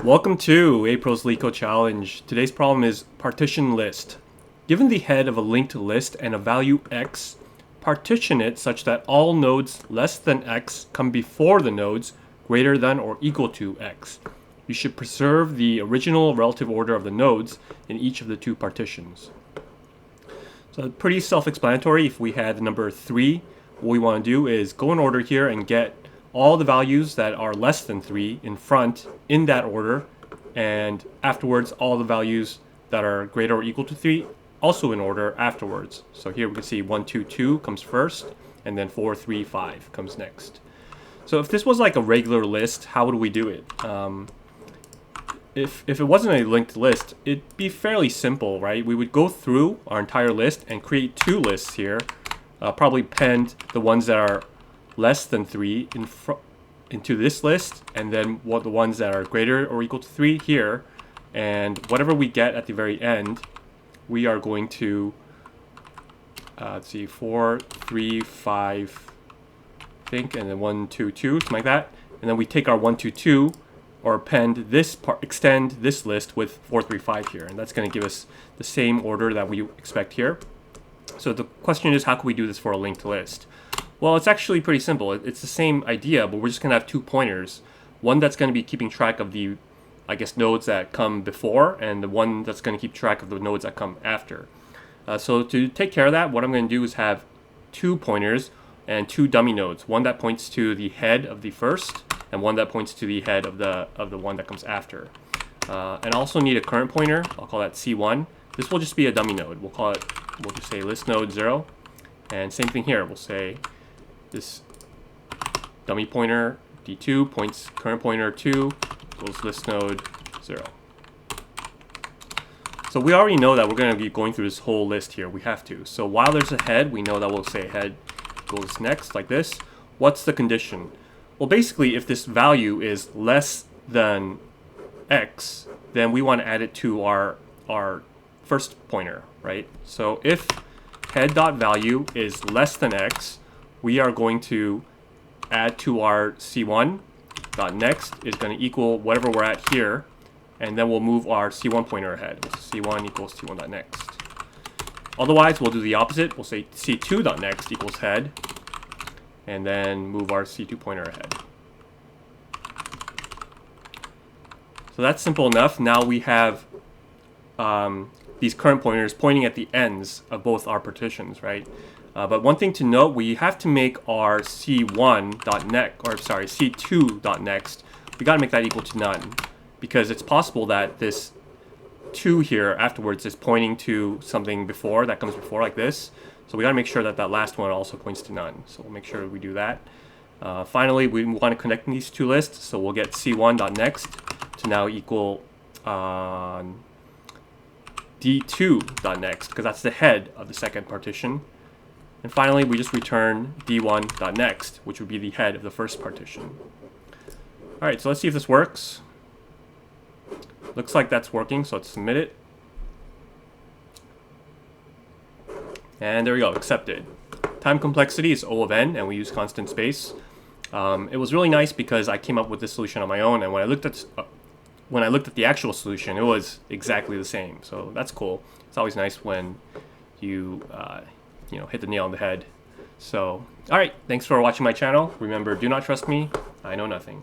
Welcome to April's Leetcode Challenge. Today's problem is partition list. Given the head of a linked list and a value x, partition it such that all nodes less than x come before the nodes greater than or equal to x. You should preserve the original relative order of the nodes in each of the two partitions. So pretty self-explanatory. If we had the number 3, what we want to do is go in order here and get all the values that are less than 3 in front in that order, and afterwards all the values that are greater or equal to 3 also in order afterwards. So here we can see 1, 2, 2 comes first, and then 4, 3, 5 comes next. So if this was like a regular list, how would we do it? If it wasn't a linked list, it'd be fairly simple, right? We would go through our entire list and create two lists here, probably append the ones that are less than 3 into this list, and then the ones that are greater or equal to 3 here, and whatever we get at the very end, we are going to let's see, 4, 3, 5, I think, and then 1, 2, 2, something like that, and then we take our 1, 2, 2 or append this part, extend this list with 4, 3, 5 here, and that's going to give us the same order that we expect here. So the question is, how can we do this for a linked list? Well, it's actually pretty simple. It's the same idea, but we're just going to have two pointers. One that's going to be keeping track of the, nodes that come before, and the one that's going to keep track of the nodes that come after. So to take care of that, what I'm going to do is have two pointers and two dummy nodes. One that points to the head of the first, and one that points to the head of the one that comes after. And I also need a current pointer. I'll call that C1. This will just be a dummy node. We'll just say list node 0. And same thing here. We'll say this dummy pointer D2 points current pointer 2 equals list node 0. So we already know that we're going to be going through this whole list here. We have to. So while there's a head, we know that we'll say head goes next like this. What's the condition? Well, basically, if this value is less than x, then we want to add it to our first pointer, right? So if head.value is less than x, we are going to add to our C1.next is going to equal whatever we're at here, and then we'll move our C1 pointer ahead. C1 equals C1.next. Otherwise, we'll do the opposite. We'll say C2.next equals head, and then move our C2 pointer ahead. So that's simple enough. Now we have these current pointers pointing at the ends of both our partitions, right? But one thing to note, we have to make our C2.next, we got to make that equal to none, because it's possible that this 2 here afterwards is pointing to something before, that comes before, like this. So we got to make sure that that last one also points to none. So we'll make sure we do that. Finally, we want to connect these two lists, so we'll get C1.next to now equal D2.next, because that's the head of the second partition. And finally, we just return D1.next, which would be the head of the first partition. All right, so let's see if this works. Looks like that's working, so let's submit it. And there we go, accepted. Time complexity is O of n, and we use constant space. It was really nice because I came up with this solution on my own, and when I looked at the actual solution, it was exactly the same. So that's cool. It's always nice when you hit the nail on the head. So, all right, thanks for watching my channel. Remember, do not trust me. I know nothing.